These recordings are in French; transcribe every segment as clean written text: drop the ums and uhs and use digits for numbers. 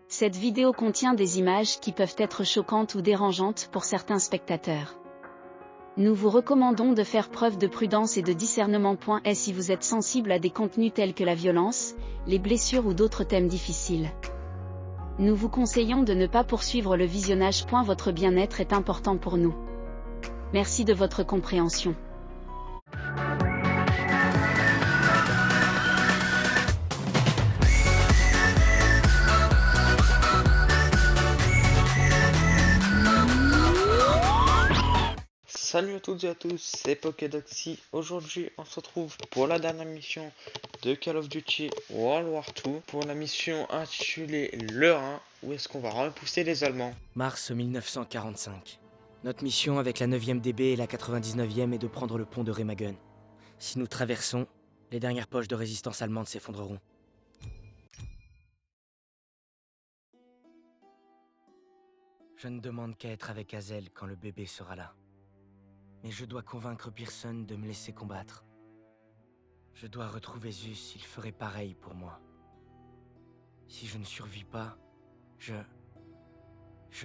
Cette vidéo contient des images qui peuvent être choquantes ou dérangeantes pour certains spectateurs. Nous vous recommandons de faire preuve de prudence et de discernement. Si vous êtes sensible à des contenus tels que la violence, les blessures ou d'autres thèmes difficiles. Nous vous conseillons de ne pas poursuivre le visionnage. Votre bien-être est important pour nous. Merci de votre compréhension. Salut à toutes et à tous, c'est Pokédoxy. Aujourd'hui, on se retrouve pour la dernière mission de Call of Duty World War II, pour la mission intitulée Le Rhin, où est-ce qu'on va repousser les Allemands. Mars 1945. Notre mission avec la 9e DB et la 99e est de prendre le pont de Remagen. Si nous traversons, les dernières poches de résistance allemande s'effondreront. Je ne demande qu'à être avec Hazel quand le bébé sera là. Mais je dois convaincre Pearson de me laisser combattre. Je dois retrouver Zeus, il ferait pareil pour moi. Si je ne survis pas, je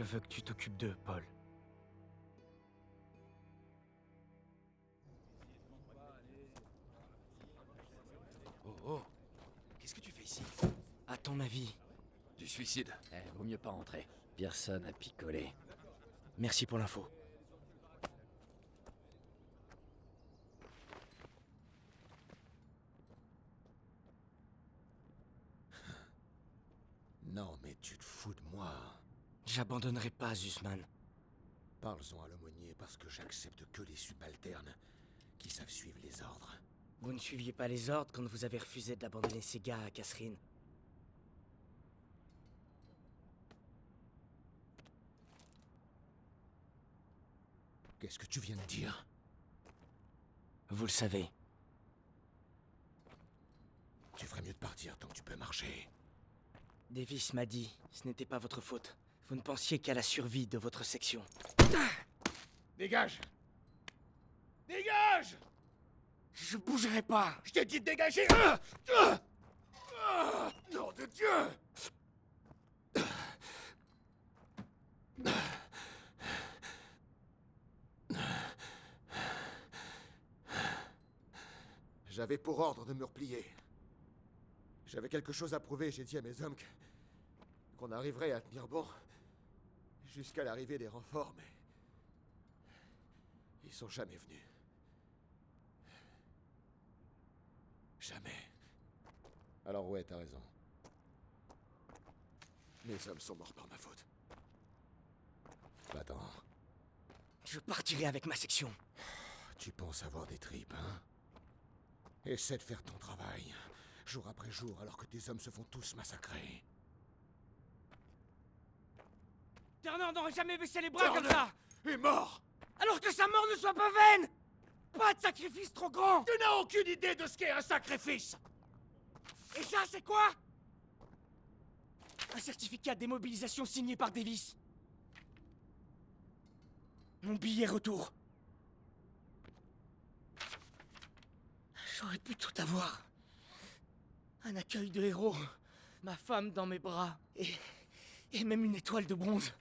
veux que tu t'occupes d'eux, Paul. Oh, qu'est-ce que tu fais ici? À ton avis? Du suicide. Vaut mieux pas rentrer. Personne a picolé. Merci pour l'info. Non, mais tu te fous de moi. J'abandonnerai pas, Zussman. Parle-en à l'aumônier parce que j'accepte que les subalternes qui savent suivre les ordres. Vous ne suiviez pas les ordres quand vous avez refusé d'abandonner ces gars à Kasserine. Qu'est-ce que tu viens de dire? Vous le savez. Tu ferais mieux de partir tant que tu peux marcher. Davis m'a dit, ce n'était pas votre faute. Vous ne pensiez qu'à la survie de votre section. Dégage! Dégage! Je bougerai pas! Je t'ai dit de dégager! Nom de Dieu! J'avais pour ordre de me replier. J'avais quelque chose à prouver, j'ai dit à mes hommes qu'on arriverait à tenir bon jusqu'à l'arrivée des renforts, mais ils sont jamais venus. Jamais. Alors ouais, t'as raison. Mes hommes sont morts par ma faute. Va-t'en. Je partirai avec ma section. Tu penses avoir des tripes, hein? Essaie de faire ton travail, jour après jour, alors que tes hommes se font tous massacrer. Turner n'aurait jamais baissé les bras comme ça! Est mort! Alors que sa mort ne soit pas vaine! Pas de sacrifice trop grand! Tu n'as aucune idée de ce qu'est un sacrifice! Et ça, c'est quoi? Un certificat de démobilisation signé par Davis. Mon billet retour. J'aurais pu tout avoir. Un accueil de héros, ma femme dans mes bras, et même une étoile de bronze.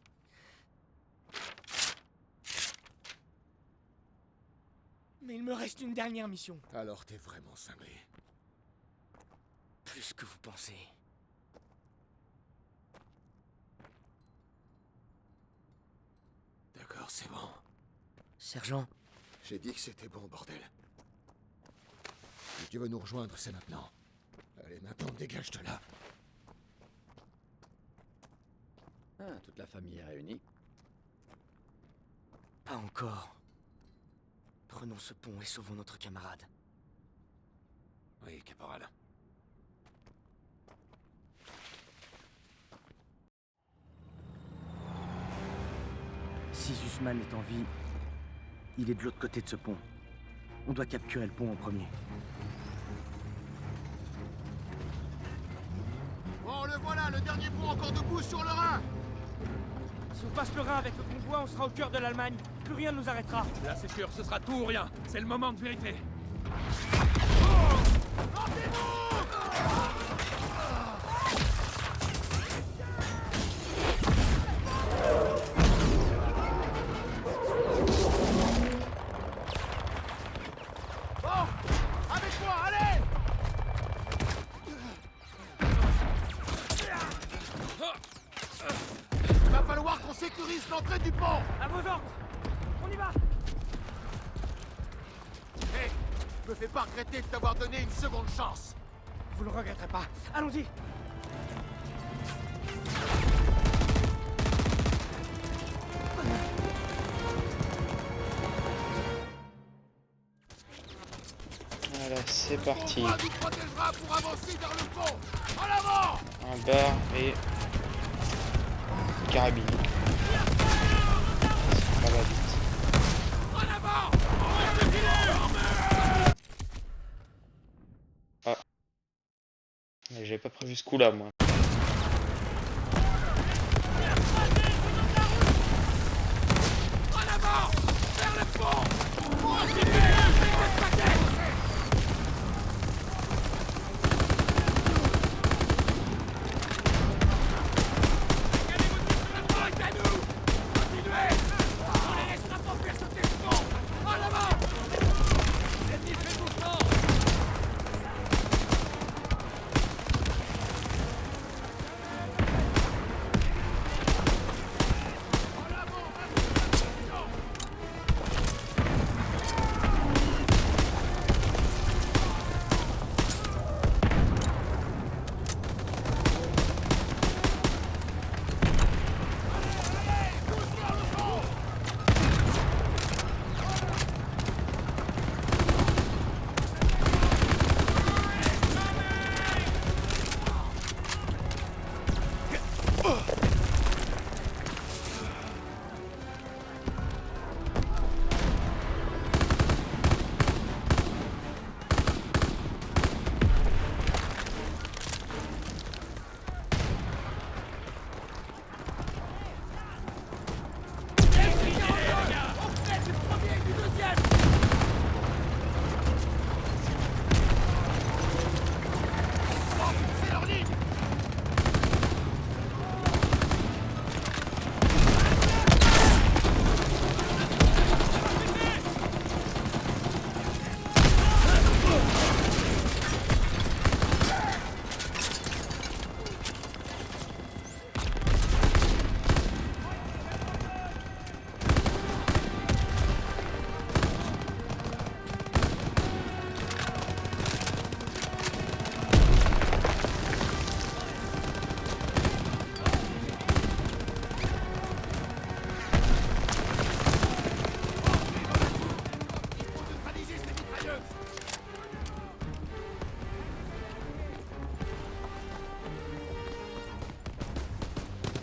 Mais il me reste une dernière mission. Alors t'es vraiment cinglé. Plus que vous pensez. D'accord, c'est bon. Sergent, J'ai dit que c'était bon, bordel. Si tu veux nous rejoindre, c'est maintenant. Allez, maintenant, dégage de là. Ah, toute la famille est réunie. pas encore. Prenons ce pont et sauvons notre camarade. Oui, caporal. Si Zussman est en vie, il est de l'autre côté de ce pont. On doit capturer le pont en premier. Bon, le voilà, le dernier pont encore debout sur le Rhin. Si on passe le Rhin avec le convoi, on sera au cœur de l'Allemagne. Plus rien ne nous arrêtera. Là, c'est sûr, ce sera tout ou rien. C'est le moment de vérité. qu'on sécurise l'entrée du pont! À vos ordres! On y va! Hé! Me fais pas regretter de t'avoir donné une seconde chance! Vous le regretterez pas. Allons-y! Voilà, c'est parti. On nous protégera pour avancer vers le pont! En avant! Un bar et carabine. Ça va vite. En avant! Ah. J'avais pas prévu ce coup-là, moi. En avant! Vers le pont!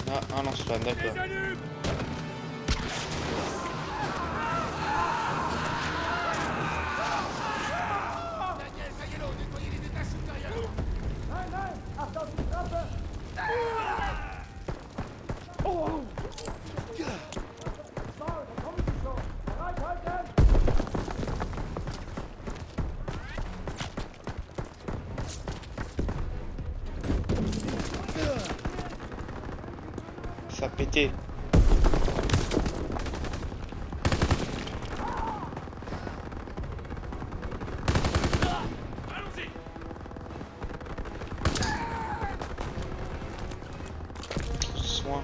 Ah, un lance-flamme, d'accord. Ça a pété. Soin.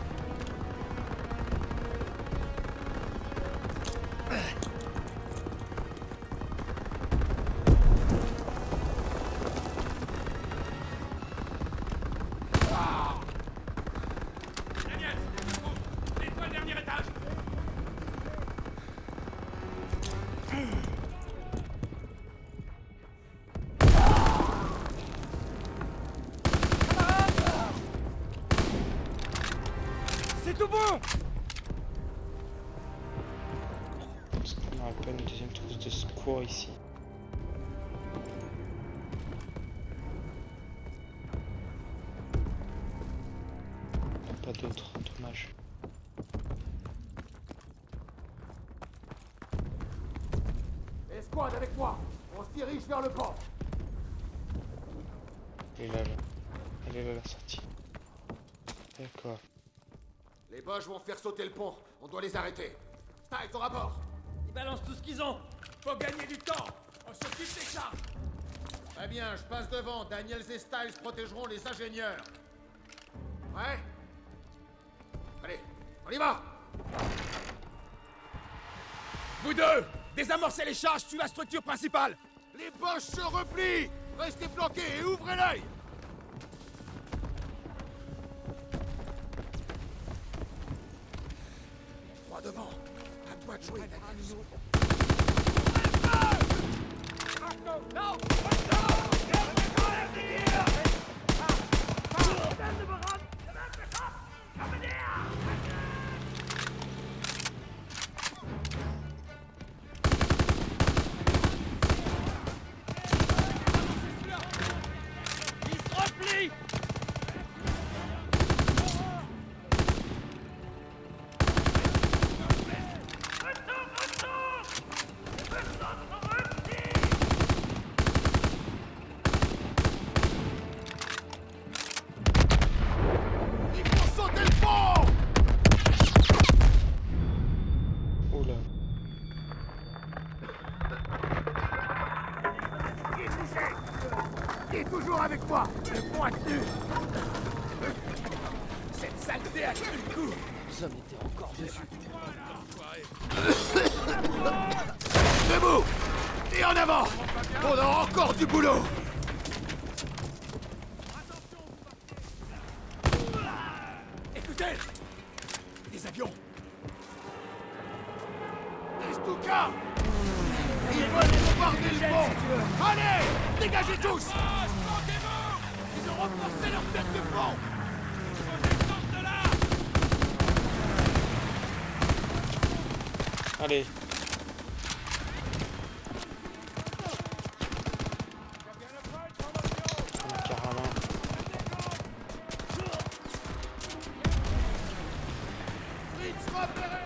Daniel, nettoie le dernier étage. C'est tout bon! Parce qu'on n'aurait pas une deuxième trousse de secours ici. Pas d'autre, dommage. Escouade avec moi! On se dirige vers le pont! Elle est là, là. Elle est là, la sortie. D'accord. Les Boches vont faire sauter le pont. On doit les arrêter. Styles, ton rapport! Ils balancent tout ce qu'ils ont! Faut gagner du temps. On s'occupe des charges. Très bien, je passe devant. Daniels et Styles protégeront les ingénieurs. Ouais? Allez, on On y va! Vous deux, désamorcez les charges sur la structure principale. Les Boches se replient! Restez flanqués et ouvrez l'œil! Droit devant! À toi de jouer, Daniels. Il se replie. Il faut sauter le pont! Oula. Qui est toujours avec moi? Le pont a tenu. Cette saleté a tenu le coup. Nous sommes étaient encore dessus. Debout! Et en avant! On a encore du boulot! Écoutez, des avions. Les Stuka! Ils veulent bombarder le pont! Allez! Dégagez tous! Ils ont renforcé leur tête de pont. Allez. Carrément. Fritz repéré!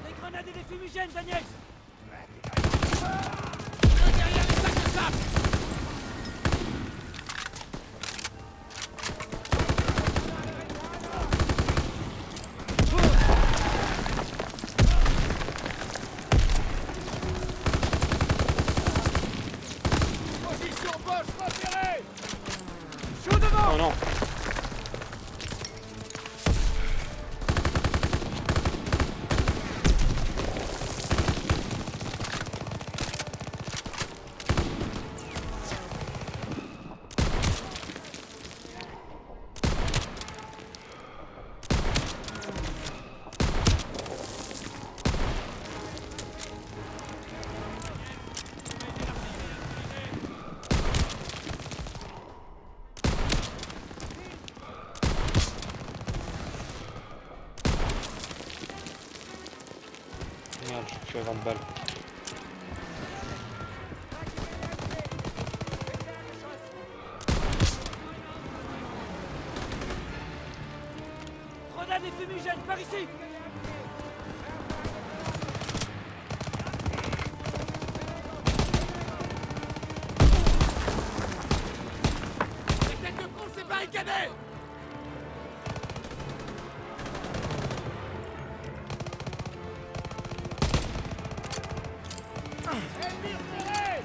Des grenades et des fumigènes, Daniels. Derrière les sacs de sable! Position Boche repérée! Chaud devant. Oh non. Merde, je suis à 20 balles. Grenades et fumigènes, par ici. Les têtes de pont, c'est barricadé! Ennemis repérés!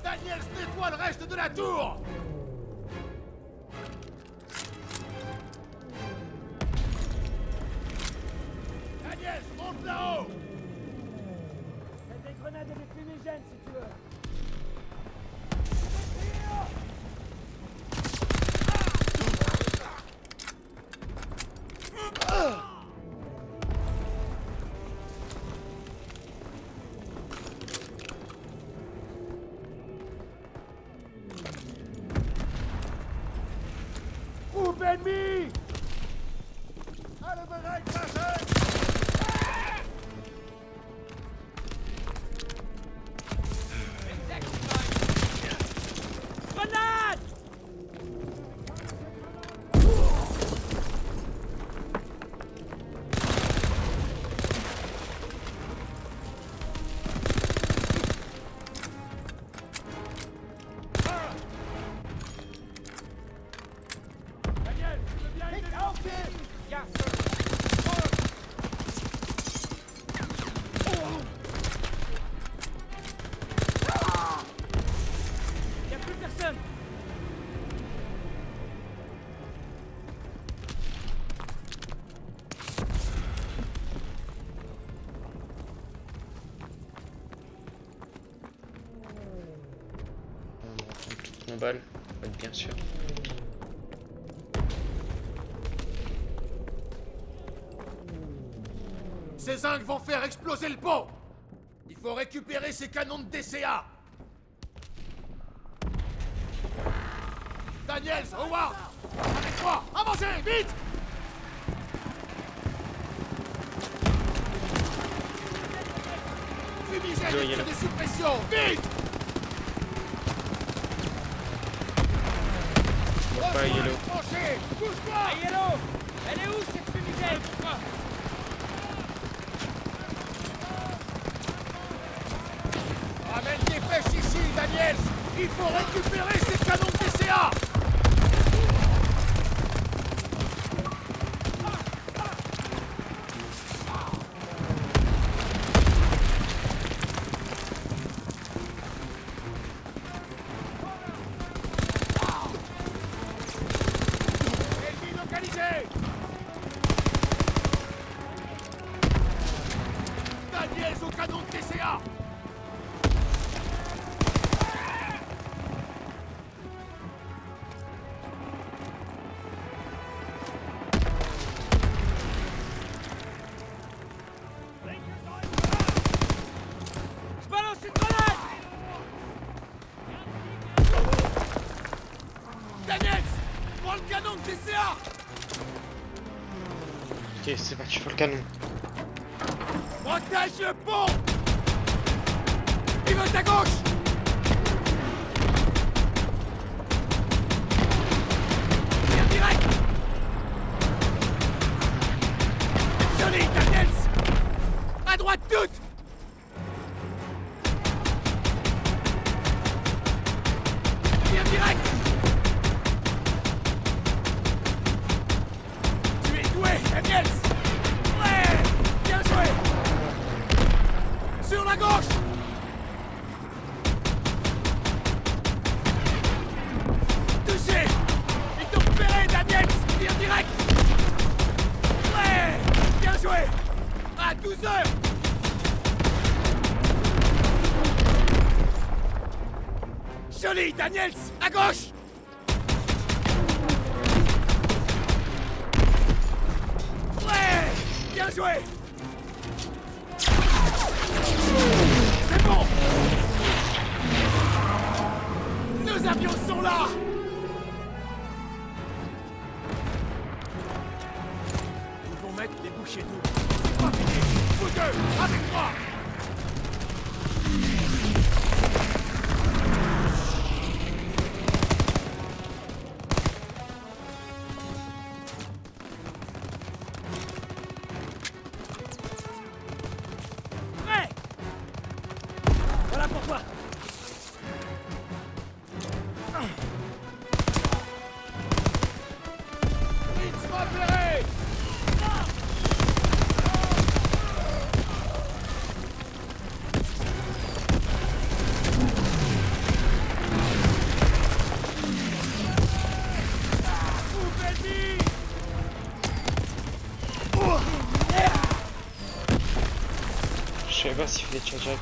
Daniels nettoie le reste de la tour! tienne si tu veux. Groupe ennemi! Alle bereit machen! Grenade! Daniel, tu veux bien aider? Garde. Y'a plus personne. On va prendre toutes nos balles, pour être bien sûr. Ces zincs vont faire exploser le pont! Il faut récupérer ces canons de DCA! Daniels, Howard! Avec moi! Avancez, vite! Fumigène et tir de suppression, vite! Pas Yellow. Tranché! Bouge-toi! Ah, Yellow! Elle est où cette fumigène? Ramène tes pêches ici, Daniels! Il faut récupérer ces canons de DCA! Ennemi localisé! Daniels au canon de DCA! Je balance une grenade! Daniels! Prends le canon de DCA! Ok, c'est parti pour le canon. Protège le pont! Il veut à gauche! Tire direct! Joli, Daniels! À droite toute! Tire direct! Tu es doué, Daniels! Ouais! Bien joué! Sur la gauche! Touché! Ils t'ont repéré, Daniels! Tire direct! Ouais! Bien joué! À 12 heures! Joli, Daniels! À gauche! Ouais! Bien joué! C'est bon! Nos avions sont là! Ils vont mettre des bouchées doubles. C'est pas fini! Vous deux, avec moi! Prêt! Voilà pour toi! Fritz m'a repéré! Groupe ennemi! Je savais pas s'il fallait tirer direct.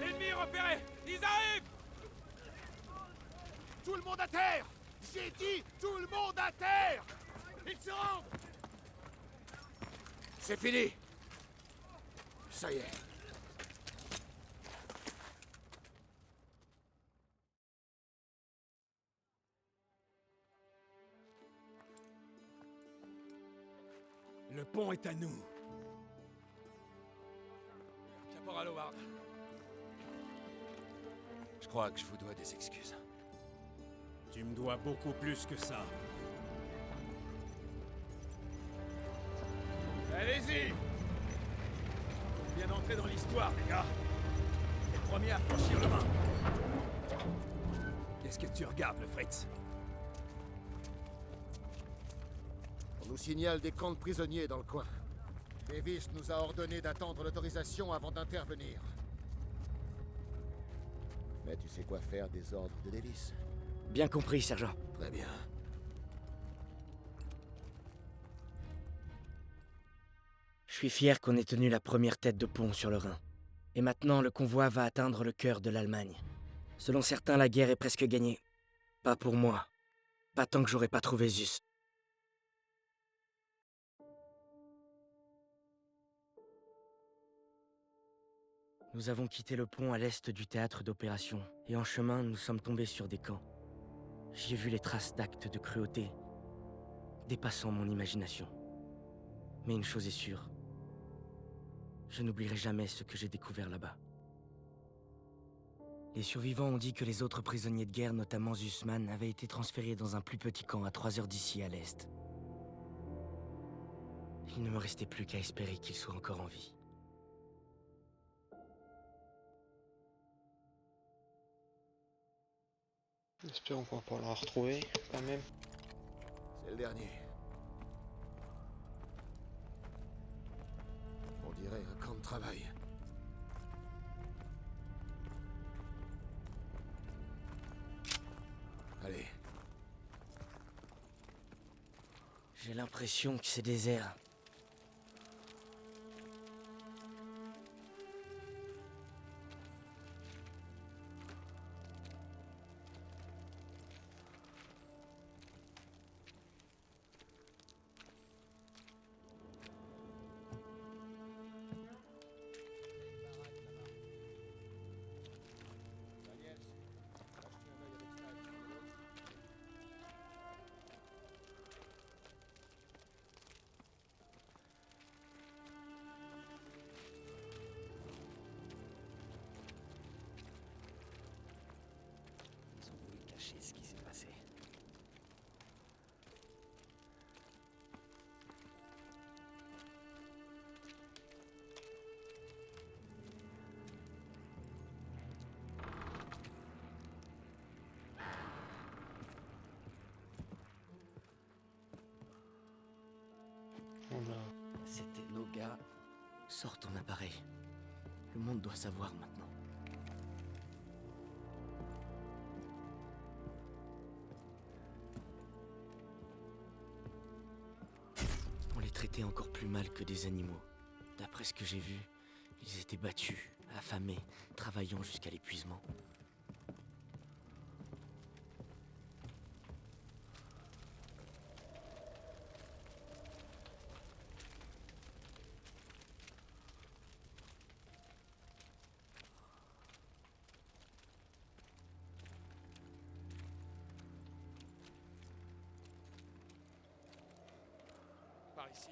Ennemis repérés! Ils arrivent! Tout le monde à terre! J'ai dit tout le monde à terre! Ils se rendent! C'est fini! Ça y est. Le pont est à nous. Caporal Howard. Je crois que je vous dois des excuses. Tu me dois beaucoup plus que ça. Allez-y! Bien d'entrer dans l'histoire, les gars. Les premiers à franchir le Rhin. Qu'est-ce que tu regardes, le Fritz? On nous signale des camps de prisonniers dans le coin. Davis nous a ordonné d'attendre l'autorisation avant d'intervenir. Mais tu sais quoi faire des ordres de Davis? Bien compris, sergent. Très bien. Je suis fier qu'on ait tenu la première tête de pont sur le Rhin. Et maintenant, le convoi va atteindre le cœur de l'Allemagne. Selon certains, la guerre est presque gagnée. Pas pour moi. Pas tant que j'aurai pas trouvé Zeus. Nous avons quitté le pont à l'est du théâtre d'opération, et en chemin, nous sommes tombés sur des camps. J'y ai vu les traces d'actes de cruauté, dépassant mon imagination. Mais une chose est sûre, je n'oublierai jamais ce que j'ai découvert là-bas. Les survivants ont dit que les autres prisonniers de guerre, notamment Zussman, avaient été transférés dans un plus petit camp à 3 heures d'ici à l'est. Il ne me restait plus qu'à espérer qu'ils soient encore en vie. Espérons qu'on va pouvoir la retrouver quand même. C'est le dernier. On dirait un camp de travail. Allez. J'ai l'impression que c'est désert. Ils ont voulu cacher ce qui s'est passé. C'était nos gars. Sors ton appareil. Le monde doit savoir maintenant. On les traitait encore plus mal que des animaux. D'après ce que j'ai vu, ils étaient battus, affamés, travaillant jusqu'à l'épuisement. ici.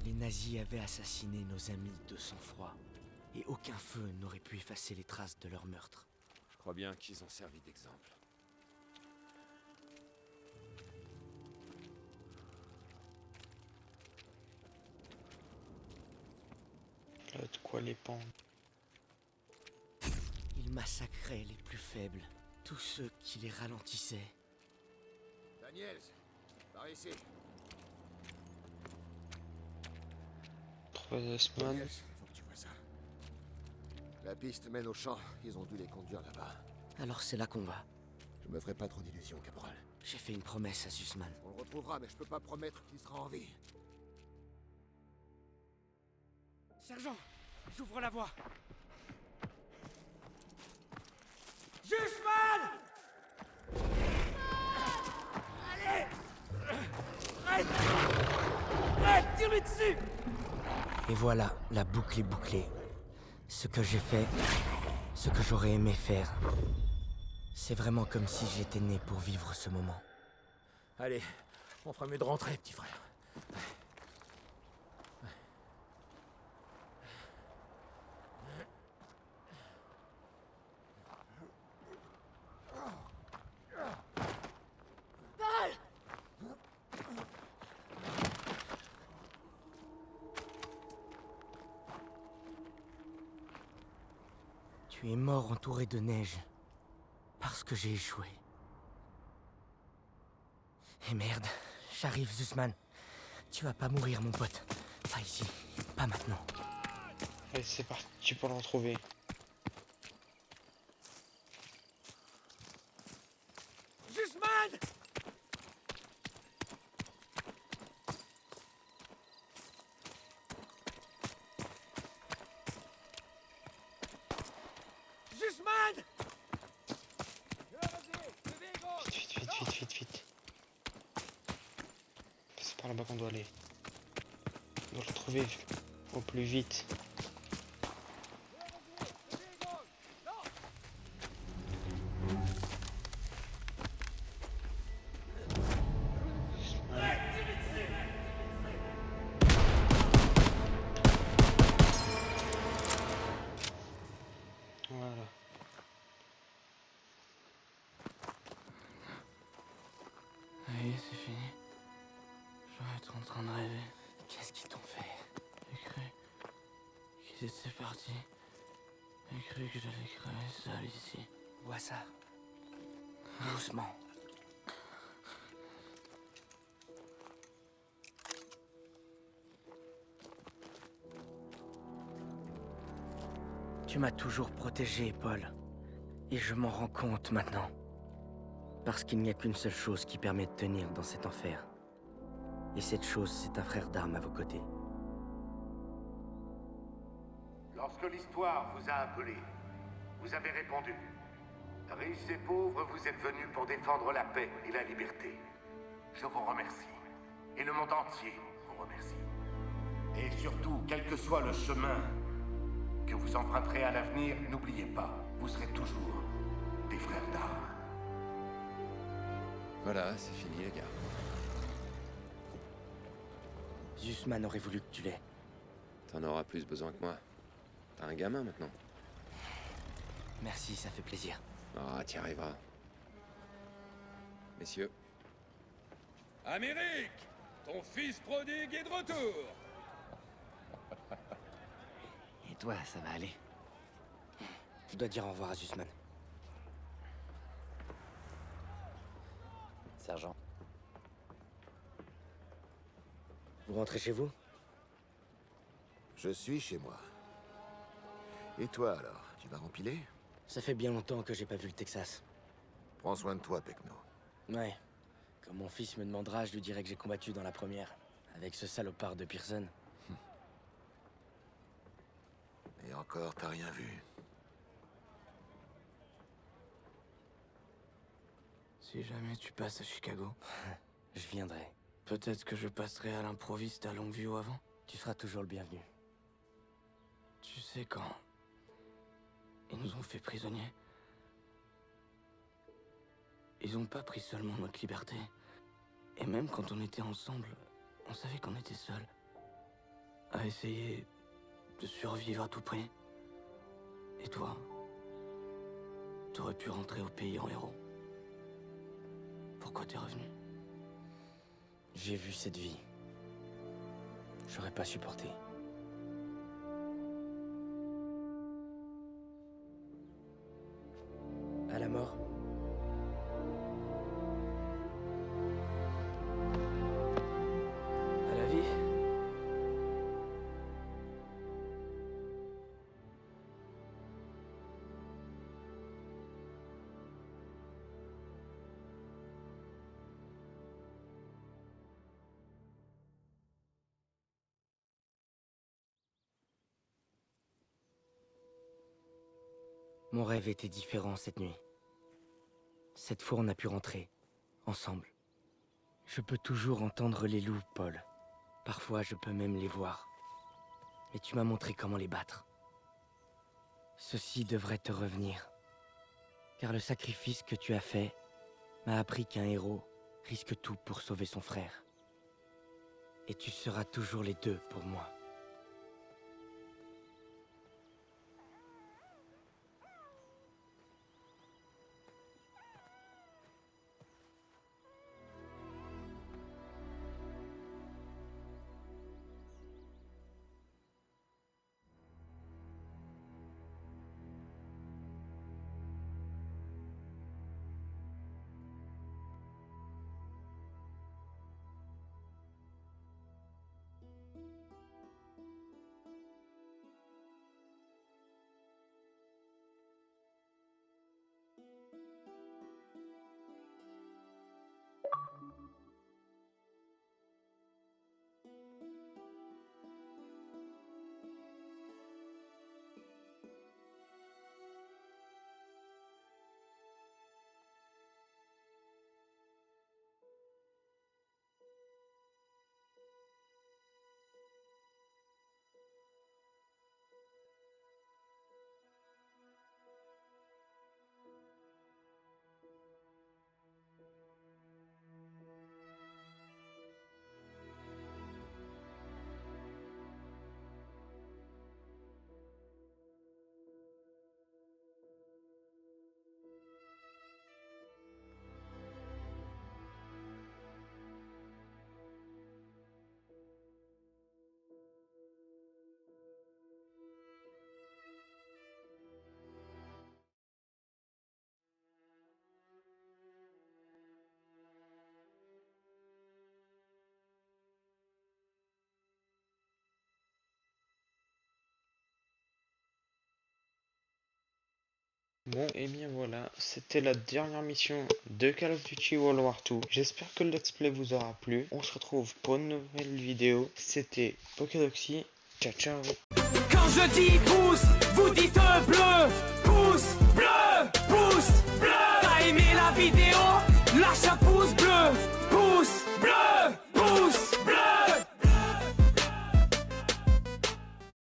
Les nazis avaient assassiné nos amis de sang-froid, et aucun feu n'aurait pu effacer les traces de leur meurtre. Je crois bien qu'ils ont servi d'exemple. Là, de quoi les pendre. Ils massacraient les plus faibles, tous ceux qui les ralentissaient. Daniels, par ici. Trouver Zussman. Daniels, faut que tu vois ça. La piste mène au champ. Ils ont dû les conduire là-bas. Alors c'est là qu'on va. Je me ferai pas trop d'illusions, caporal. J'ai fait une promesse à Zussman. On le retrouvera, mais je peux pas promettre qu'il sera en vie. Sergent, j'ouvre la voie. Zussman! Allez! Arrête! Arrête! Tire-lui dessus! Et voilà, la boucle est bouclée. Ce que j'ai fait, ce que j'aurais aimé faire. C'est vraiment comme si j'étais né pour vivre ce moment. Allez, on fera mieux de rentrer, petit frère. Tu es mort entouré de neige. Parce que j'ai échoué. Et merde, j'arrive, Zussman. Tu vas pas mourir, mon pote. Pas ici, pas maintenant. Allez, c'est parti pour le retrouver. Zussman! Zussman! Vite. C'est par là-bas qu'on doit aller. On doit le retrouver au plus vite. Voilà. Oui, c'est fini. Je vais être en train de rêver. Qu'est-ce qu'ils t'ont fait? J'ai cru qu'ils étaient partis. J'ai cru que j'allais crever seul ici. Vois ça. Doucement. Tu m'as toujours protégé, Paul. Et je m'en rends compte maintenant. Parce qu'il n'y a qu'une seule chose qui permet de tenir dans cet enfer. Et cette chose, c'est un frère d'armes à vos côtés. Lorsque l'histoire vous a appelé, vous avez répondu. Riches et pauvres, vous êtes venus pour défendre la paix et la liberté. Je vous remercie. Et le monde entier vous remercie. Et surtout, quel que soit le chemin que vous emprunterez à l'avenir, n'oubliez pas, vous serez toujours des frères d'armes. Voilà, c'est fini les gars. Zussman aurait voulu que tu l'aies. T'en auras plus besoin que moi. T'as un gamin maintenant. Merci, ça fait plaisir. Ah, t'y arriveras. Messieurs. Amérique! Ton fils prodigue est de retour! Et toi, ça va aller? Je dois dire au revoir à Zussman. Sergent. Vous rentrez chez vous? Je suis chez moi. Et toi alors, tu vas rempiler? Ça fait bien longtemps que j'ai pas vu le Texas. Prends soin de toi, Pecno. Ouais. Quand mon fils me demandera, je lui dirai que j'ai combattu dans la première. Avec ce salopard de Pearson. Et encore, t'as rien vu. Si jamais tu passes à Chicago, Je viendrai. peut-être que je passerai à l'improviste à Longview avant. Tu seras toujours le bienvenu. Tu sais quand... Ils nous ont fait prisonniers. Ils ont pas pris seulement notre liberté. Et même quand on était ensemble, on savait qu'on était seuls. À essayer de survivre à tout prix. Et toi, t'aurais pu rentrer au pays en héros. Pourquoi t'es revenu? J'ai vu cette vie. J'aurais pas supporté. À la mort. À la vie. Mon rêve était différent cette nuit. Cette fois, on a pu rentrer, ensemble. Je peux toujours entendre les loups, Paul. Parfois, je peux même les voir. Mais tu m'as montré comment les battre. Ceci devrait te revenir. Car le sacrifice que tu as fait m'a appris qu'un héros risque tout pour sauver son frère. Et tu seras toujours les deux pour moi. Bon, et bien voilà, c'était la dernière mission de Call of Duty World War 2. J'espère que le let's play vous aura plu. On se retrouve pour une nouvelle vidéo. C'était Pokédoxy. Ciao, ciao. Quand je dis pouce, vous dites bleu. Pouce bleu, pouce bleu. T'as aimé la vidéo? Lâche un pouce bleu.